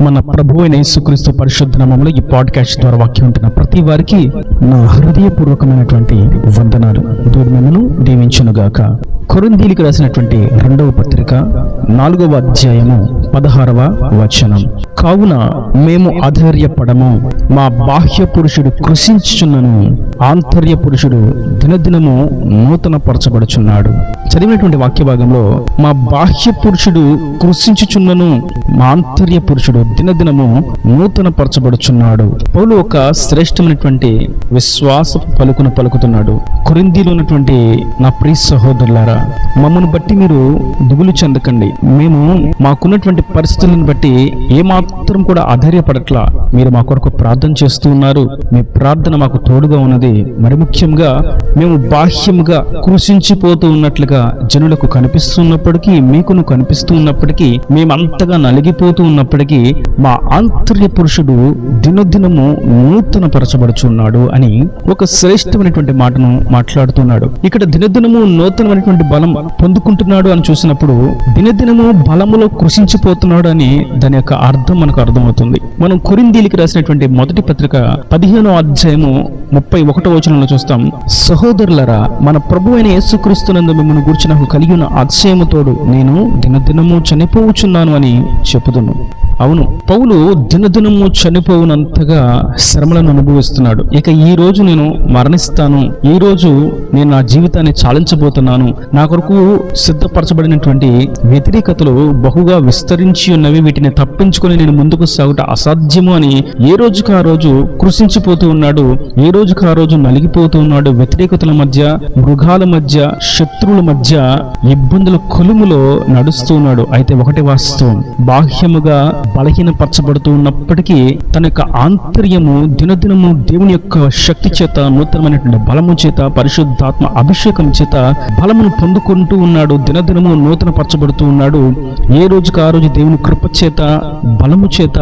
మన ప్రభువైన యేసుక్రీస్తు పరిశుద్ధ నామములో ఈ పాడ్కాస్ట్ ద్వారా వాక్యం ఉంటున్న ప్రతి వారికి నా హృదయపూర్వకమైనటువంటి వందనాలు. దేవుడు మిమ్మల్ని దీవించునుగాక. కొరింథీయులకు రాసినటువంటి 2వ పత్రిక 4వ అధ్యాయము 16వ వచనం. కావున మేము అధైర్యపడము, మా బాహ్య పురుషుడు కృషించుచున్నను, ఆంతర్య పురుషుడు దినదినము నూతన పరచబడుచున్నాడు. చదివినటువంటి వాక్య భాగంలో మా బాహ్య పురుషుడు కృషించుచున్నను, మా ఆంతర్య పురుషుడు దినదినము నూతన పరచబడుచున్నాడు. పౌలు ఒక శ్రేష్టమైనటువంటి విశ్వాస పలుకును పలుకుతున్నాడు. కొరింథీలో ఉన్నటువంటి నా ప్రియ సహోదరులారా, మమ్మల్ని బట్టి మీరు దిగులు చెందకండి. మేము మాకున్నటువంటి పరిస్థితులను బట్టి ఏమాత్రం కూడా అధైర్యపడట్లా. మీరు మా కొరకు ప్రార్థన చేస్తూ ఉన్నారు. మీ ప్రార్థన మాకు తోడుగా ఉన్నది. మరి ముఖ్యంగా మేము బాహ్యముగా కృషించిపోతూ ఉన్నట్లుగా జనులకు కనిపిస్తున్నప్పటికీ, మీకును కనిపిస్తూ ఉన్నప్పటికీ, మేమంతగా నలిగిపోతూ ఉన్నప్పటికీ మా ఆంతర్య పురుషుడు దినదినము నూతన పరచబడుచున్నాడు అని ఒక శ్రేష్టమైనటువంటి మాటను మాట్లాడుతున్నాడు. ఇక్కడ దినదినము నూతనమైనటువంటి బలం పొందుకుంటున్నాడు అని చూసినప్పుడు దినదినము బలములో కృషించిపోతున్నాడు అని దాని యొక్క అర్థం మనకు అర్థమవుతుంది. మనం కొరింథీయులకు రాసినటువంటి మొదటి పత్రిక 15వ అధ్యాయము 31వ వచనంలో చూస్తాం. సహోదరులారా, మన ప్రభువైన యేసుక్రీస్తునందు మిమ్మల్ని గూర్చి నాకు కలిగి ఉన్న అతిశయముతోడు నేను దినదినము చనిపోవచ్చున్నాను అని చెప్పుదును. అవును, పౌలు దినదినము చనిపోవునంతగా శ్రమలను అనుభవిస్తున్నాడు. ఇక ఈ రోజు నేను మరణిస్తాను, ఈ రోజు నేను నా జీవితాన్ని చాలించబోతున్నాను, నా కొరకు సిద్ధపరచబడినటువంటి వ్యతిరేకతలు బహుగా విస్తరించి ఉన్నవి, వీటిని తప్పించుకొని నేను ముందుకు సాగుట అసాధ్యము అని ఏ రోజుకు ఆ రోజు కృషించిపోతూ ఉన్నాడు. ఏ రోజుకు ఆ రోజు నలిగిపోతూ ఉన్నాడు. వ్యతిరేకతల మధ్య, మృగాల మధ్య, శత్రువుల మధ్య ఇబ్బందుల కొలుములో నడుస్తూ ఉన్నాడు. అయితే ఒకటి వాస్తవం, బాహ్యముగా బలహీనపరచబడుతూ ఉన్నప్పటికీ తన యొక్క ఆంతర్యము దినదినము దేవుని యొక్క శక్తి చేత, నూతనమైనటువంటి బలము చేత, పరిశుద్ధాత్మ అభిషేకం చేత బలమును పొందుకుంటూ ఉన్నాడు. దినదినము నూతన పరచబడుతూ ఉన్నాడు. ఏ రోజుకు ఆ రోజు దేవుని కృప చేత, బలము చేత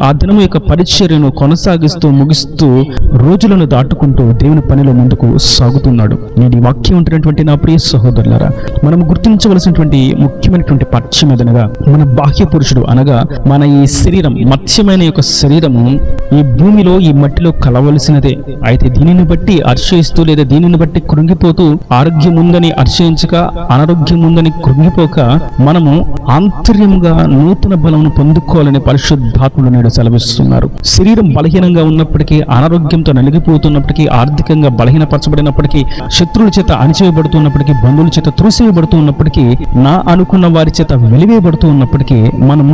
ఆ దినము యొక్క పరిచర్యను కొనసాగిస్తూ ముగిస్తూ రోజులను దాటుకుంటూ దేవుని పనిలో ముందుకు సాగుతున్నాడు. నేను ఈ వాక్యం ఉంటున్నటువంటి నా ప్రియ సహోదరులారా, మనం గుర్తించవలసినటువంటి ముఖ్యమైనటువంటి పక్షం ఏదనగా మన బాహ్య పురుషుడు అనగా మన ఈ శరీరం, మత్స్యమైన యొక్క శరీరము ఈ భూమిలో, ఈ మట్టిలో కలవలసినదే. అయితే దీనిని బట్టి అర్షయిస్తూ లేదా దీనిని బట్టి కృంగిపోతూ ఆరోగ్యం ఉందని అర్షయించక, అనారోగ్యం ఉందని కృంగిపోక మనము ఆంతర్యముగా నూతన బలమును పొందుకోవాలని పరిశుద్ధాత్ముడు నేడు సెలవిస్తున్నారు. శరీరం బలహీనంగా ఉన్నప్పటికీ, అనారోగ్యంతో నలిగిపోతున్నప్పటికీ, ఆర్థికంగా బలహీనపరచబడినప్పటికీ, శత్రువుల చేత అణిచివేయబడుతున్నప్పటికీ, బంధువుల చేత త్రోసివేయబడుతూ ఉన్నప్పటికీ, నా అనుకున్న వారి చేత వెలివేయబడుతూ ఉన్నప్పటికీ మనం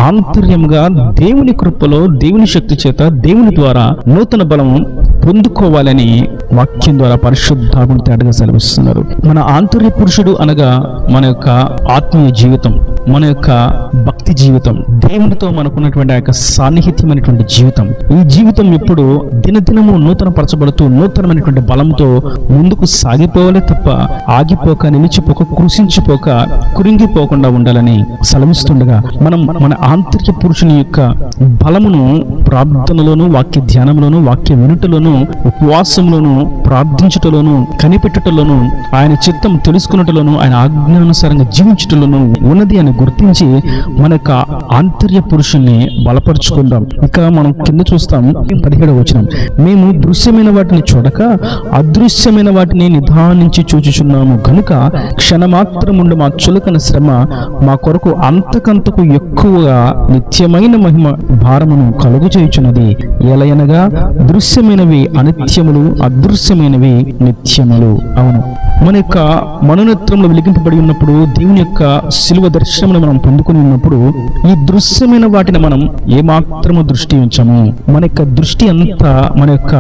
ఆంతర్యముగా దేవుని కృపలో, దేవుని శక్తి చేత, దేవుని ద్వారా నూతన బలము పొందుకోవాలని వాక్యం ద్వారా పరిశుద్ధాత్ముడు తేటగా సెలవిస్తున్నారు. మన ఆంతర్య పురుషుడు అనగా మన యొక్క ఆత్మీయ జీవితం, మన యొక్క భక్తి జీవితం, దేవునితో మనకున్నటువంటి ఆ యొక్క సాన్నిహిత్యమైనటువంటి జీవితం. ఈ జీవితం ఎప్పుడు దినదినము నూతన పరచబడుతూ నూతనమైనటువంటి బలంతో ముందుకు సాగిపోవాలి తప్ప ఆగిపోక, నిలిచిపోక, కృషించిపోక, కురింగిపోకుండా ఉండాలని సెలవిస్తుండగా మనం మన ఆంతర్య పురుషుని యొక్క బలమును ప్రార్థనలోను, వాక్య ధ్యానంలోను, వాక్య వినుటలోను, ఉపవాసంలోను, ప్రార్థించుటలోను, కనిపెట్టుటలోను, ఆయన చిత్తం తెలుసుకున్నటలోను, ఆయన ఆజ్ఞానుసారంగా జీవించుటలోను ఉన్నది అని గుర్తించి మన యొక్క ఆంతర్య పురుషుల్ని బలపరుచుకుందాం. ఇక మనం కింద చూస్తాం 17వ వచనం. మేము దృశ్యమైన వాటిని చూడక అదృశ్యమైన వాటిని నిదానించి చూచుచున్నాము గనుక క్షణమాత్రముండు మా చులకన శ్రమ మా కొరకు అంతకంతకు ఎక్కువగా నిత్యమైన మహిమ భారమును కలుగు చేయుచున్నది. ఎలయనగా దృశ్యమైనవి అనిత్యములు, అదృశ్యమైనవి నిత్యములు. అవును, మన యొక్క మనోనేత్రంలో వెలిగింపబడి ఉన్నప్పుడు, దేవుని యొక్క శిలువ దర్శనమును మనం పొందుకుని ఉన్నప్పుడు ఈ దృశ్యమైన వాటిని మనం ఏమాత్రము దృష్టి ఉంచము. మన యొక్క దృష్టి అంతా, మన యొక్క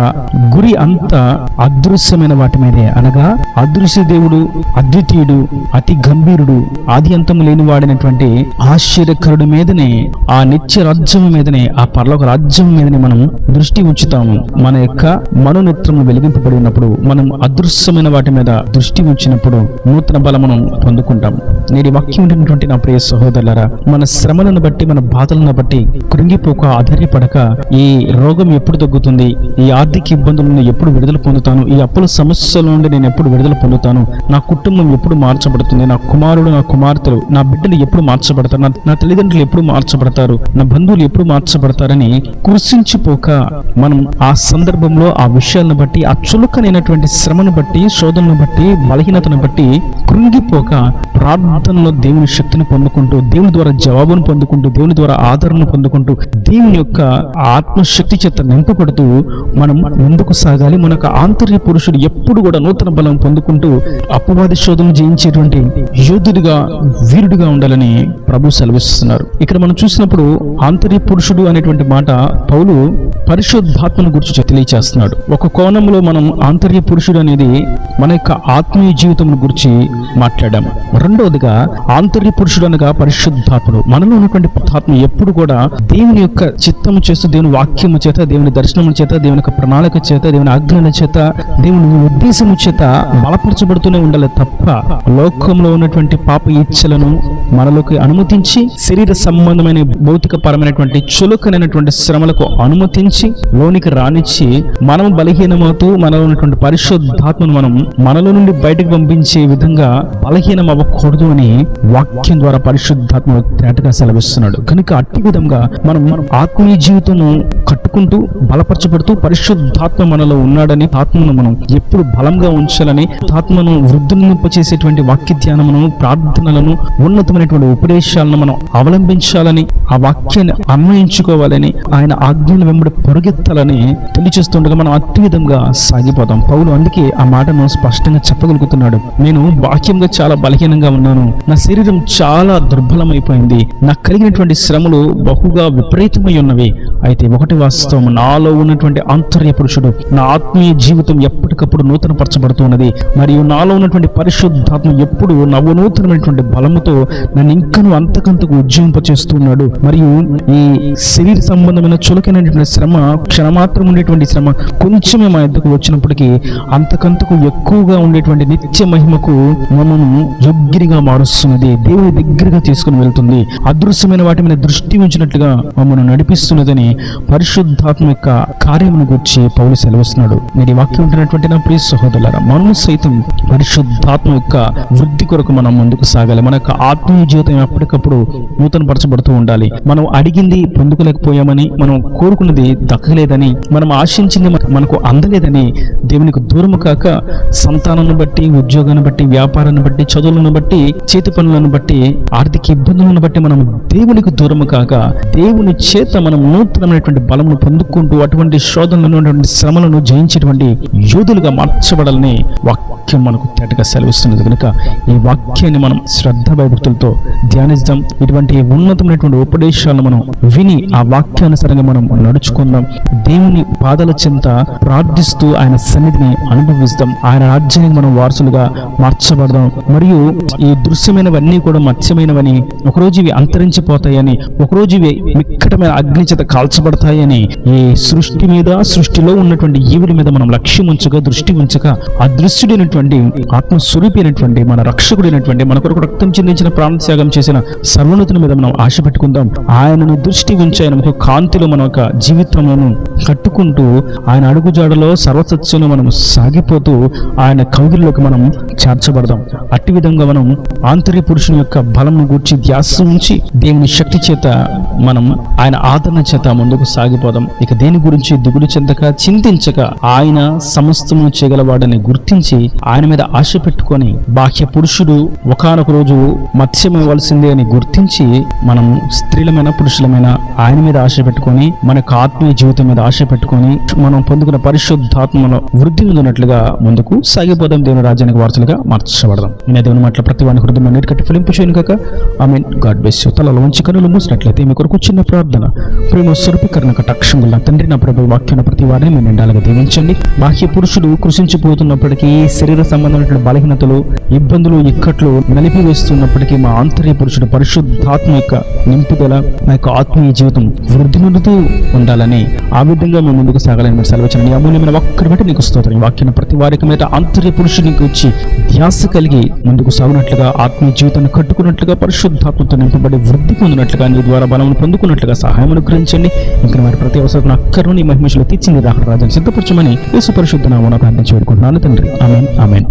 గురి అంతా అదృశ్యమైన వాటి మీదే. అనగా అదృశ్య దేవుడు, అద్వితీయుడు, అతి గంభీరుడు, ఆది అంతము లేని వాడినటువంటి ఆశ్చర్యకరుడి మీదనే, ఆ నిత్య రాజ్యం మీదనే, ఆ పరలోక రాజ్యం మీదనే మనం దృష్టి ఉంచుతాము. మన యొక్క మనోనేత్రము వెలిగింపబడి ఉన్నప్పుడు, మనం అదృశ్యమైన వాటి మీద దృష్టి ఉంచినప్పుడు నూతన బలమును పొందుకుంటాం. నేటి వాక్యం ఉంటున్నటువంటి నా ప్రియ సహోదరులారా, మన శ్రమలను బట్టి, మన బాధలను బట్టి కృంగిపోక, ఆధారపడక, ఈ రోగం ఎప్పుడు తగ్గుతుంది, ఈ ఆర్థిక ఇబ్బందుల నుండి ఎప్పుడు విడుదల పొందుతాను, ఈ అప్పుల సమస్యల నుండి నేను ఎప్పుడు విడుదల పొందుతాను, నా కుటుంబం ఎప్పుడు మార్చబడుతుంది, నా కుమారుడు, నా కుమార్తెలు, నా బిడ్డలు ఎప్పుడు మార్చబడతారు, నా తల్లిదండ్రులు ఎప్పుడు మార్చబడతారు, మార్చబడతారు, నా బంధువులు ఎప్పుడు మార్చబడతారని కృషించిపోక మనం ఆ సందర్భంలో ఆ విషయాలను బట్టి, ఆ చులకనైనటువంటి శ్రమను బట్టి, శోధనను బట్టి, బలహీనతను బట్టి కృంగిపోక ప్రార్థనలో దేవుని శక్తిని పొందుకుంటూ, దేవుని ద్వారా జవాబును పొందుకుంటూ, దేవుని ద్వారా ఆదరణను పొందుకుంటూ, దేవుని యొక్క ఆత్మశక్తి చేత నింపబడుతూ మనం ముందుకు సాగాలి. మనకు ఆంతర్య పురుషుడు ఎప్పుడు కూడా నూతన బలం పొందుకుంటూ అపవాది శోధనను జయించేటువంటి యోధుడిగా, వీరుడిగా ఉండాలని ప్రభు సెలవిస్తున్నారు. ఇక్కడ మనం చూసినప్పుడు ఆంతర్య పురుషుడు అనేటువంటి మాట పౌలు పరిశుద్ధాత్మను గురించి తెలియచేస్తున్నాడు. ఒక కోణంలో మనం ఆంతర్య పురుషుడు అనేది మన యొక్క ఆత్మీయ జీవితం గురించి మాట్లాడాము. రెండవదిగా ఆంతర్య పురుషుడు అనగా పరిశుద్ధాత్ముడు. మనలో ఉన్నటువంటి ఆత్మ ఎప్పుడు కూడా దేవుని యొక్క చిత్తము చేస్తూ, దేవుని వాక్యము చేత, దేవుని దర్శనము చేత, దేవుని యొక్క ప్రణాళిక చేత, దేవుని ఆజ్ఞల చేత, దేవుని ఉద్దేశము చేత బలపరచబడుతూనే ఉండాలి తప్ప లోకంలో ఉన్నటువంటి పాప ఇచ్చలను మనలోకి అనుమతించి, శరీర సంబంధమైన భౌతిక పరమైనటువంటి చులకనైనటువంటి శ్రమలకు అనుమతించి లోనికి రానిచ్చి మనం బలహీనమవుతూ మనలో ఉన్నటువంటి పరిశుద్ధాత్మను మనం మనలో నుండి బయటకు పంపించే విధంగా బలహీనం అవ్వకూడదు అని వాక్యం ద్వారా పరిశుద్ధాత్మ తేటగా సెలవిస్తున్నాడు. కనుక అట్టి విధంగా మనం ఆత్మీయ జీవితము కట్టుకుంటూ బలపరచబడుతూ పరిశుద్ధాత్మ మనలో ఉన్నాడని, ఆత్మను మనం ఎప్పుడు బలంగా ఉంచాలని, ఆత్మను వృద్ధింపచేసేటువంటి వాక్య ధ్యానమును, ప్రార్థనలను, ఉన్నతమైనటువంటి ఉపదేశాలను మనం అవలంబించాలని, ఆ వాక్యాన్ని అన్వయించుకోవాలని, ఆయన ఆజ్ఞల వెంబడి పొరుగెత్తాలని తెలియచేస్తుండగా మనం అట్టి విధంగా సాగిపోతాం. పౌలు అందుకే ఆ మాటను స్పష్టంగా చెప్పగలుగుతున్నాడు. నేను వాక్యంగా చాలా బలహీనంగా ఉన్నాను, నా శరీరం చాలా దుర్బలమైపోయింది, నాకు కలిగినటువంటి శ్రమలు బహుగా విపరీతమై ఉన్నవి. అయితే ఒకటి వాస్తవం, నాలో ఉన్నటువంటి ఆంతర్య పురుషుడు, నా ఆత్మీయ జీవితం ఎప్పటికప్పుడు నూతన పరచబడుతున్నది. మరియు నాలో ఉన్నటువంటి పరిశుద్ధాత్మ ఎప్పుడు నవనూతనమైనటువంటి బలముతో నన్ను ఇంకను అంతకంతకు ఉజ్జీవింపచేస్తున్నాడు. మరియు ఈ శరీర సంబంధమైన చులకైనటువంటి శ్రమ, క్షణమాత్రం ఉండేటువంటి శ్రమ కొంచెమే మా ఎద్దకు వచ్చినప్పటికీ అంతకంతకు ఎక్కువగా ఉండేటువంటి నిత్య మహిమకు మమ్మను యోగ్యునిగా మారుస్తున్నది, దేవుని దగ్గరగా తీసుకుని వెళ్తుంది, అదృశ్యమైన వాటి మీద దృష్టి ఉంచినట్లుగా మమ్మల్ని నడిపిస్తున్నదని పరిశుద్ధాత్మ యొక్క కార్యమును గురించి పౌలు సెలవిస్తున్నాడు. నేను ఈ వాక్యం ఉంటున్నటువంటి నా ప్రియ సహోదరులారా, మనము సైతం పరిశుద్ధాత్మ యొక్క వృద్ధి కొరకు మనం ముందుకు సాగాలి. మన యొక్క ఆత్మీయ జీవితం ఎప్పటికప్పుడు నూతన పరచబడుతూ ఉండాలి. మనం అడిగింది పొందుకోలేకపోయామని, మనం కోరుకున్నది దక్కలేదని, మనం ఆశించింది మనకు అందలేదని దేవునికి దూరము కాక సంతానాన్ని బట్టి, ఉద్యోగాన్ని బట్టి, వ్యాపారాన్ని బట్టి, చదువులను బట్టి, చేతి పనులను బట్టి, ఆర్థిక ఇబ్బందులను బట్టి మనం దేవునికి దూరము కాక దేవుని చేత మనం నూతనమైనటువంటి బలమును పొందుకుంటూ అటువంటి శోధనలను, అటువంటి శ్రమలను జయించేటువంటి యోధులుగా మార్చబడాలని వాక్యం మనకు తేటగా సెలవిస్తున్నది. కనుక ఈ వాక్యాన్ని మనం శ్రద్ధ భయభక్తులతో ధ్యానిద్దాం. ఇటువంటి ఉన్నతమైనటువంటి ఉపదేశాలను మనం విని ఆ వాక్యానుసారంగా మనం నడుచుకుందాం. దేవుని పాదాల చెంత ప్రార్థిస్తూ ఆయన సన్నిధిని అనుభవిస్తాం. ఆయన రాజ్యానికి మనం వారసులుగా మార్చబడదాం. మరియు ఈ దృశ్యమైనవన్నీ కూడా మత్స్యమైనవని, ఒకరోజు ఇవి అంతరించిపోతాయని, ఒకరోజు ఇవి మిక్కటమైన అగ్ని చేత కాల్చబడతాయని, ఈ సృష్టి మీద, సృష్టిలో ఉన్నటువంటి ఈవుల మీద మనం లక్ష్యం ఉంచగా, దృష్టి ఉంచక, అదృశ్యుడైనటువంటి ఆత్మస్వరూపైనటువంటి మన రక్షకుడైనటువంటి మన కొరకు రక్తం చెందించిన ప్రాణత్యాగం చేసిన సర్వోన్నతుని మీద మనం ఆశ పెట్టుకుందాం. ఆయనను దృష్టి ఉంచి ఆయన ఒక కాంతిలో మన యొక్క జీవితములను కట్టుకుంటూ ఆయన అడుగుజాడలో సర్వసత్యంలో మనం సాగిపోతూ ఆయన కౌగిలిలోకి మనం చేర్చబడదాం. అట్టి విధంగా మనం ఆంతర్య పురుషుని యొక్క బలంను గూర్చి ధ్యాస ఉంచి దేవుని శక్తి చేత మనం ఆయన ఆదరణ చేత ముందుకు సాగిపోదాం. ఇక దేని గురించి దిగులు చెందక, చింతించక, ఆయన సమస్తము చేయగలవాడని గుర్తించి ఆయన మీద ఆశ పెట్టుకొని, బాహ్య పురుషుడు ఒకానొక రోజు మత్స్యమవ్వాల్సిందే అని గుర్తించి మనం స్త్రీలమైన పురుషులమైన ఆయన మీద ఆశ పెట్టుకొని, మనకు ఆత్మీయ జీవితం మీద ఆశ పెట్టుకొని, మనం పొందుకున్న పరిశుద్ధాత్మలో వృద్ధి ఉన్నట్లుగా ముందుకు సాగిపోదాం. దేవుని రాజ్యానికి వారసులుగా మార్చబడదాం. నేను దేవుని మాటల ప్రతి వాని హృదయం నీటి కట్టి ఫలింపు చేయను కాక. ఆమేన్. God bless you. తలలో ఉంచి కనులు మూసినట్లయితే మీ కొరకు చిన్న ప్రార్థన. ప్రేమ స్వరూపీకరణ కటాక్షంగా తండ్రి, నా ప్రభు వాక్యాన్ని ప్రతి వారిని మేము నిండాలుగా దీవించండి. బాహ్య పురుషుడు కృషించిపోతున్నప్పటికీ, శరీర సంబంధమైన బలహీనతలు, ఇబ్బందులు, ఇక్కట్లు నలిపివేస్తున్నప్పటికీ మా ఆంతర్య పురుషుడు పరిశుద్ధాత్మ యొక్క నింపుదల, మా యొక్క ఆత్మీయ జీవితం వృద్ధి నొందుతూ ఉండాలని, ఆ విధంగా మేము ముందుకు సాగాలని మీరు సెలవించండి. అమూల్యమైన ఒక్కరి బట్టి నీకు స్తోత్రం. వాక్యాన్ని ప్రతి వారికి మీద ఆంతర్య పురుషునికి వచ్చి ధ్యాస కలిగి ముందుకు సాగునట్లుగా, ఆత్మీయ జీవితాన్ని కట్టుకున్నట్లుగా, పరిశుద్ధాత్మతో నింపబడి వృద్ధి పొందినట్లుగా, నీ ద్వారా బలమును పొందుకున్నట్లుగా సహాయం అనుగ్రహించండి. ఇంకా వారి ప్రతి అవసరం అక్కరుని మహిమలో తీర్చింది రాజాన్ని సిద్ధపరచమని యేసు పరిశుద్ధ నామమున ప్రార్థించి వేడుకుంటున్నాను తండ్రి. ఆమేన్. ఆమేన్.